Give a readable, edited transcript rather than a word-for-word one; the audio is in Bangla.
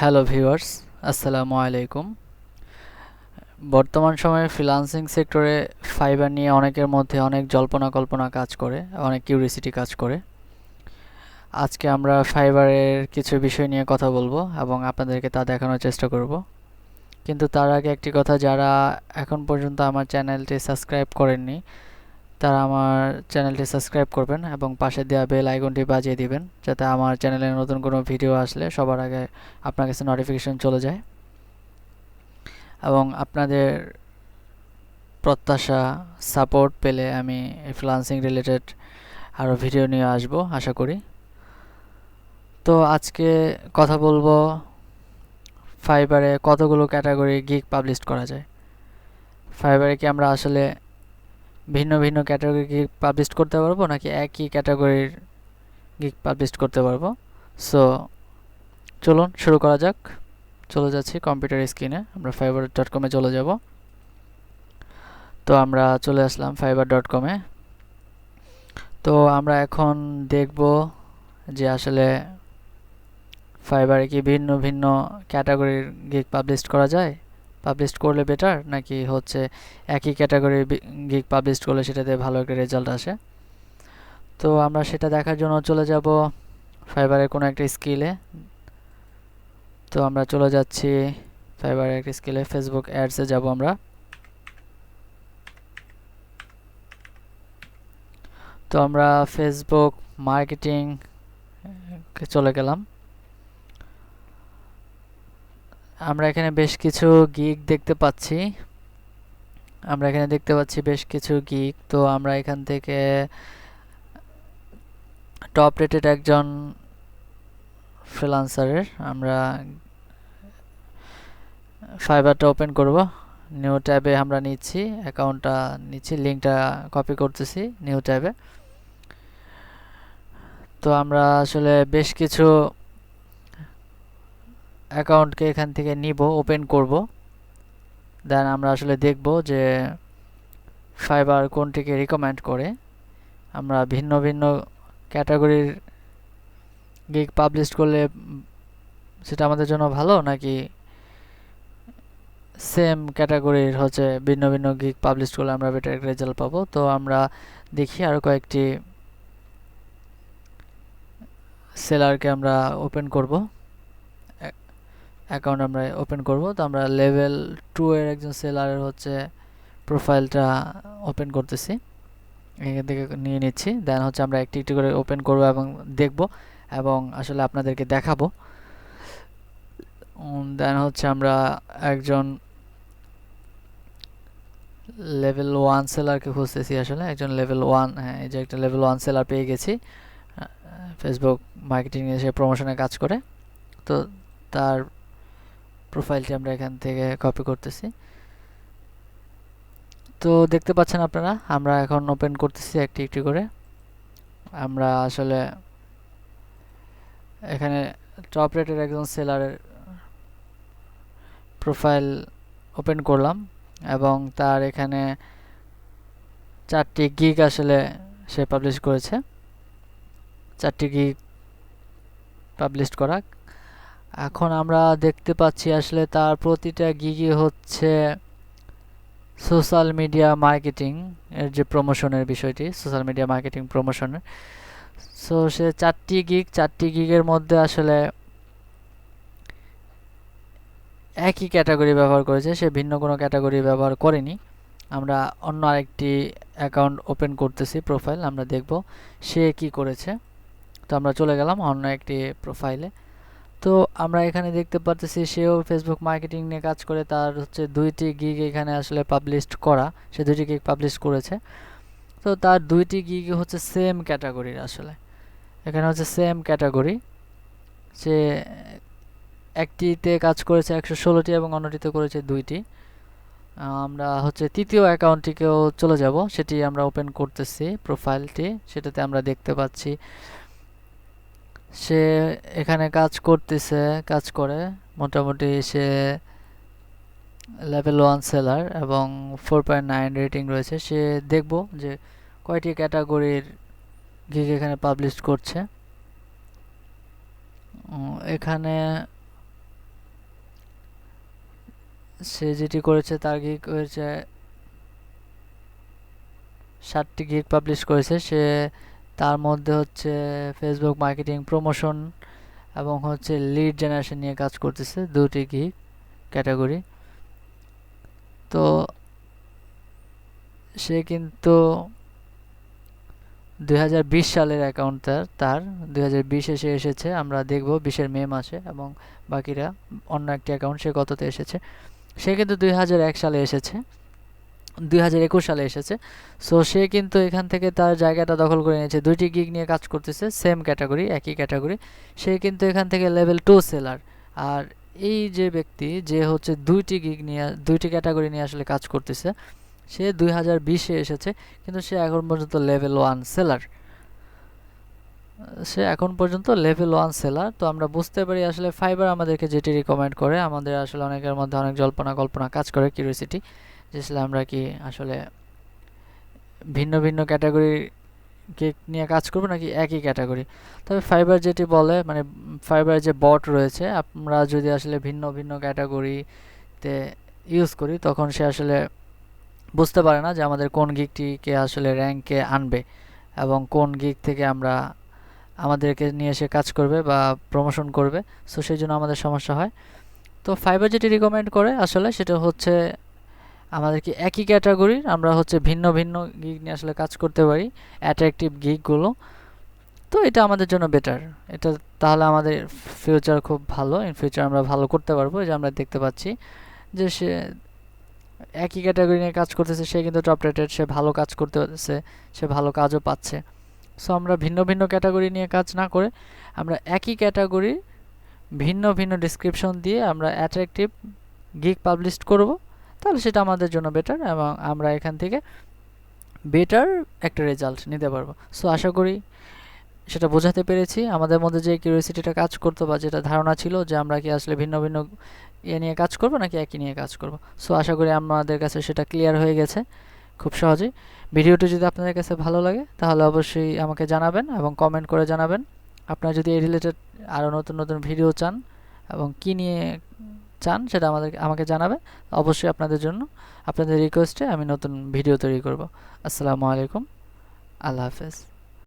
হ্যালো ভিউয়ার্স, আসসালামু আলাইকুম। বর্তমান সময়ে ফ্রিল্যান্সিং সেক্টরে ফাইবার নিয়ে অনেকের মধ্যে অনেক জল্পনা কল্পনা কাজ করে, অনেক কিউরিসিটি কাজ করে। আজকে আমরা ফাইবারের কিছু বিষয় নিয়ে কথা বলবো এবং আপনাদেরকে তা দেখানোর চেষ্টা করব। কিন্তু তার আগে একটি কথা, যারা এখন পর্যন্ত আমার চ্যানেলটি সাবস্ক্রাইব করেননি তারা আমার চ্যানেলটি সাবস্ক্রাইব করবেন এবং পাশে দেওয়া বেল আইকনটি বাজিয়ে দিবেন, যাতে আমার চ্যানেলে নতুন কোনো ভিডিও আসলে সবার আগে আপনার কাছে নোটিফিকেশন চলে যায়। এবং আপনাদের প্রত্যাশা সাপোর্ট পেলে আমি ফ্রিল্যান্সিং রিলেটেড আরও ভিডিও নিয়ে আসবো আশা করি। তো আজকে কথা বলবো ফাইবারে কতগুলো ক্যাটাগরি গিগ পাবলিশ করা যায়। ফাইবারে কি আমরা আসলে ভিন্ন ভিন্ন ক্যাটাগরি গিগ পাবলিশ করতে পারবো, নাকি একই ক্যাটাগরির গিগ পাবলিশ করতে পারবো? সো চলুন শুরু করা যাক। চলে যাচ্ছি কম্পিউটার স্ক্রিনে, আমরা fiverr.com-এ চলে যাব। তো আমরা চলে আসলাম fiverr.com-এ। তো আমরা এখন দেখব যে আসলে ফাইবারে কি ভিন্ন ভিন্ন ক্যাটাগরির গিগ পাবলিশ করা যায়, পাবলিশ করলে বেটার, নাকি হচ্ছে একই ক্যাটাগরির গিগ পাবলিশ করলে সেটাতে ভালো একটা রেজাল্ট আসে। তো আমরা সেটা দেখার জন্য চলে যাব ফাইবারের কোনো একটা স্কিলে। তো আমরা চলে যাচ্ছি ফাইবারের একটা স্কিলে, ফেসবুক অ্যাডসে যাব আমরা। তো আমরা ফেসবুক মার্কেটিং চলে গেলাম। আমরা এখানে বেশ কিছু গিগ দেখতে পাচ্ছি, বেশ কিছু গিগ। তো আমরা এখান থেকে টপ রেটেড একজন ফ্রিল্যান্সারের আমরা ফাইবারটা ওপেন করব। নিউ ট্যাবে আমরা নিচ্ছি, অ্যাকাউন্টটা নিচ্ছি, লিঙ্কটা কপি করতেছি নিউ ট্যাবে। তো আমরা আসলে বেশ কিছু অ্যাকাউন্টকে এখান থেকে নিব, ওপেন করব। দেন আমরা আসলে দেখব যে ফাইবার কোনটিকে রিকমেন্ড করে। আমরা ভিন্ন ভিন্ন ক্যাটাগরির গিগ পাবলিশ করলে সেটা আমাদের জন্য ভালো, নাকি সেম ক্যাটাগরির হচ্ছে ভিন্ন ভিন্ন গিগ পাবলিশ করলে আমরা বেটার রেজাল্ট পাবো। তো আমরা দেখি আরও কয়েকটি সেলারকে আমরা ওপেন করব, অ্যাকাউন্ট আমরা ওপেন করব। তো আমরা লেভেল 2 এর একজন সেলারের হচ্ছে প্রোফাইলটা ওপেন করতেছি, এখান থেকে নিয়ে নিচ্ছি। দেন হচ্ছে আমরা একটি একটি করে ওপেন করব এবং দেখব এবং আসলে আপনাদেরকে দেখাবো। দেন হচ্ছে আমরা একজন লেভেল 1 সেলারকে খুঁজতেছি, আসলে একজন লেভেল 1, হ্যাঁ এই যে একটা লেভেল 1 সেলার পেয়ে গেছি। ফেসবুক মার্কেটিং এ সে প্রমোশনে কাজ করে। তো তার প্রোফাইলটি আমরা এখান থেকে কপি করতেছি। তো দেখতে পাচ্ছেন আপনারা, আমরা এখন ওপেন করতেছি একটি একটি করে। আমরা আসলে এখানে টপ রেটের একজন সেলারের প্রোফাইল ওপেন করলাম এবং তার এখানে 4টি গিগ আসলে সে পাবলিশ করেছে, 4টি গিগ পাবলিশ করা। এখন আমরা দেখতে পাচ্ছি আসলে তার প্রতিটা গিগই হচ্ছে সোশ্যাল মিডিয়া মার্কেটিং এর যে প্রমোশনের বিষয়টি, সোশ্যাল মিডিয়া মার্কেটিং প্রমোশনের। সো সে 4টি গিগের মধ্যে আসলে একই ক্যাটাগরি ব্যবহার করেছে, সে ভিন্ন কোনো ক্যাটাগরি ব্যবহার করেনি। আমরা অন্য আরেকটি অ্যাকাউন্ট ওপেন করতেছি, প্রোফাইল, আমরা দেখব সে কি করেছে। তো আমরা চলে গেলাম অন্য একটি প্রোফাইলে। তো আমরা এখানে দেখতে পারতেছি সেও ফেসবুক মার্কেটিং নিয়ে কাজ করে, তার হচ্ছে 2টি গিগ এখানে আসলে পাবলিশ করা, সে 2টি গিগ পাবলিশ করেছে। তো তার 2টি গিগ হচ্ছে সেম ক্যাটাগরির, আসলে এখানে হচ্ছে সেম ক্যাটাগরি। সে একটিতে কাজ করেছে 116টি এবং অন্যটিতে করেছে 2টি। আমরা হচ্ছে তৃতীয় অ্যাকাউন্টটিকেও চলে যাব, সেটি আমরা ওপেন করতেছি প্রোফাইলটি, সেটাতে আমরা দেখতে পাচ্ছি সে এখানে কাজ করতেছে, কাজ করে মোটামুটি সে লেভেল 1 সেলার এবং 4.9 রেটিং রয়েছে। সে দেখব যে কয়টি ক্যাটাগরির গিগ এখানে পাবলিশ করছে। এখানে সে যেটি করেছে তার গিগ হয়েছে 7টি গিগ পাবলিশ করেছে সে। তার মধ্যে হচ্ছে ফেসবুক মার্কেটিং প্রমোশন এবং হচ্ছে লিড জেনারেশন নিয়ে কাজ করতেছে, 2টি গিগ ক্যাটাগরি। তো সে কিন্তু 2020 সালের অ্যাকাউন্ট তার 2020-এ সে এসেছে, আমরা দেখব 20-এর মে মাসে, এবং বাকিরা অন্য একটি অ্যাকাউন্ট সে কততে এসেছে। সে কিন্তু 2001 সালে এসেছে, 2021 সালে এসেছে। সো সে কিন্তু এখান থেকে তার জায়গাটা দখল করে নিয়েছে, 2টি গিগ নিয়ে কাজ করতেছে, সেম ক্যাটাগরি, একই ক্যাটাগরি। সে কিন্তু এখান থেকে লেভেল 2 সেলার। আর এই যে ব্যক্তি যে হচ্ছে 2টি গিগ নিয়ে 2টি ক্যাটাগরি নিয়ে আসলে কাজ করতেছে, সে 2020-এ এসেছে, কিন্তু সে এখন পর্যন্ত লেভেল 1 সেলার। সে এখন পর্যন্ত লেভেল 1 সেলার। তো আমরা বুঝতে পারি আসলে ফাইবার আমাদেরকে যেটি রিকমেন্ড করে, আমাদের আসলে অনেকের মধ্যে অনেক জল্পনা কল্পনা কাজ করে, কিউরিওসিটি, যে আসলে আমরা কি আসলে ভিন্ন ভিন্ন ক্যাটাগরি কেক নিয়ে কাজ করবো নাকি একই ক্যাটাগরি। তবে ফাইবার যেটি বলে, মানে ফাইবার যে বট রয়েছে, আমরা যদি আসলে ভিন্ন ভিন্ন ক্যাটাগরিতে ইউজ করি তখন সে আসলে বুঝতে পারে না যে আমাদের কোন গিকটিকে আসলে র্যাঙ্কে আনবে এবং কোন গিক থেকে আমরা আমাদেরকে নিয়ে এসে কাজ করবে বা প্রমোশন করবে। সো সেই জন্য আমাদের সমস্যা হয়। তো ফাইবার যেটি রিকমেন্ড করে আসলে সেটা হচ্ছে আমাদেরকে একই ক্যাটাগরির আমরা হচ্ছে ভিন্ন ভিন্ন গিগ নিয়ে আসলে কাজ করতে পারি, অ্যাট্রাকটিভ গিগগুলো। তো এটা আমাদের জন্য বেটার। এটা তাহলে আমাদের ফিউচার খুব ভালো, ইন ফিউচার আমরা ভালো করতে পারবো। যে আমরা দেখতে পাচ্ছি যে সে একই ক্যাটাগরি নিয়ে কাজ করতেছে, সে কিন্তু টপ রেটেড, সে ভালো কাজ করতেছে, সে ভালো কাজও পাচ্ছে। সো আমরা ভিন্ন ভিন্ন ক্যাটাগরি নিয়ে কাজ না করে আমরা একই ক্যাটাগরি ভিন্ন ভিন্ন ডিসক্রিপশন দিয়ে আমরা অ্যাট্রাকটিভ গিগ পাবলিশ করব, তাহলে সেটা আমাদের জন্য বেটার এবং আমরা এখান থেকে বেটার একটা রেজাল্ট নিতে পারবো। সো আশা করি সেটা বোঝাতে পেরেছি। আমাদের মধ্যে যে কিউরিওসিটিটা কাজ করতো বা যেটা ধারণা ছিল যে আমরা কি আসলে ভিন্ন ভিন্ন নিয়ে কাজ করব নাকি একই নিয়ে কাজ করব, সো আশা করি আমাদের কাছে সেটা ক্লিয়ার হয়ে গেছে খুব সহজেই। ভিডিওটি যদি আপনাদের কাছে ভালো লাগে তাহলে অবশ্যই আমাকে জানাবেন এবং কমেন্ট করে জানাবেন। আপনারা যদি এই রিলেটেড আরও নতুন নতুন ভিডিও চান এবং কী নিয়ে চান সেটা আমাকে জানাবেন। অবশ্যই আপনাদের জন্য, আপনাদের রিকোয়েস্টে আমি নতুন ভিডিও তৈরি করব। আসসালামু আলাইকুম, আল্লাহ হাফেজ।